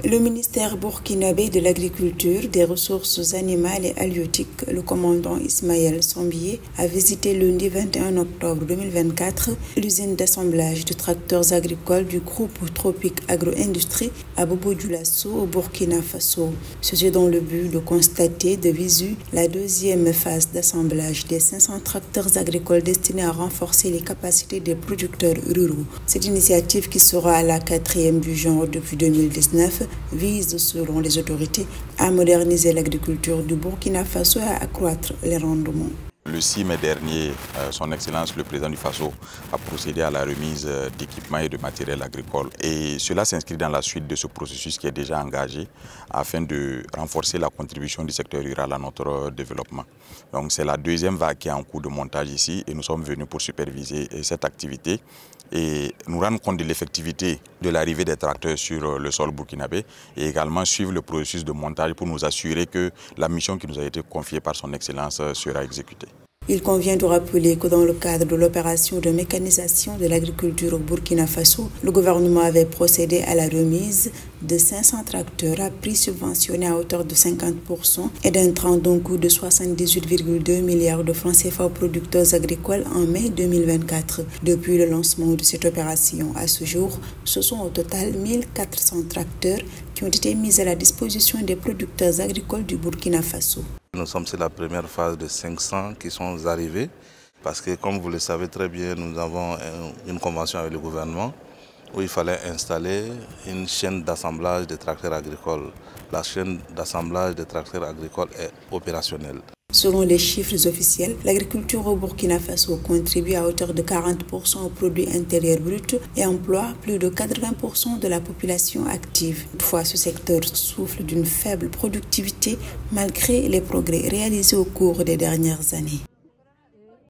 Le ministère burkinabé de l'Agriculture, des Ressources animales et halieutiques, le commandant Ismaël Sombié, a visité lundi 21 octobre 2024 l'usine d'assemblage de tracteurs agricoles du groupe Tropique Agro-Industrie à Bobo-Dioulasso au Burkina Faso. Ceci dans le but de constater de visu la deuxième phase d'assemblage des 500 tracteurs agricoles destinés à renforcer les capacités des producteurs ruraux. Cette initiative, qui sera la 4e du genre depuis 2019, vise, selon les autorités, à moderniser l'agriculture du Burkina Faso et à accroître les rendements. Le 6 mai dernier, son Excellence le Président du Faso a procédé à la remise d'équipements et de matériel agricole. Et cela s'inscrit dans la suite de ce processus qui est déjà engagé afin de renforcer la contribution du secteur rural à notre développement. Donc c'est la deuxième vague qui est en cours de montage ici et nous sommes venus pour superviser cette activité et nous rendre compte de l'effectivité de l'arrivée des tracteurs sur le sol burkinabé et également suivre le processus de montage pour nous assurer que la mission qui nous a été confiée par son Excellence sera exécutée. Il convient de rappeler que dans le cadre de l'opération de mécanisation de l'agriculture au Burkina Faso, le gouvernement avait procédé à la remise de 500 tracteurs à prix subventionné à hauteur de 50% et d'un train d'un coût de 78,2 milliards de francs CFA aux producteurs agricoles en mai 2024. Depuis le lancement de cette opération à ce jour, ce sont au total 1400 tracteurs qui ont été mis à la disposition des producteurs agricoles du Burkina Faso. Nous sommes sur la première phase de 500 qui sont arrivés parce que, comme vous le savez très bien, nous avons une convention avec le gouvernement où il fallait installer une chaîne d'assemblage de tracteurs agricoles. La chaîne d'assemblage de tracteurs agricoles est opérationnelle. Selon les chiffres officiels, l'agriculture au Burkina Faso contribue à hauteur de 40% au produit intérieur brut et emploie plus de 80% de la population active. Toutefois, ce secteur souffre d'une faible productivité malgré les progrès réalisés au cours des dernières années.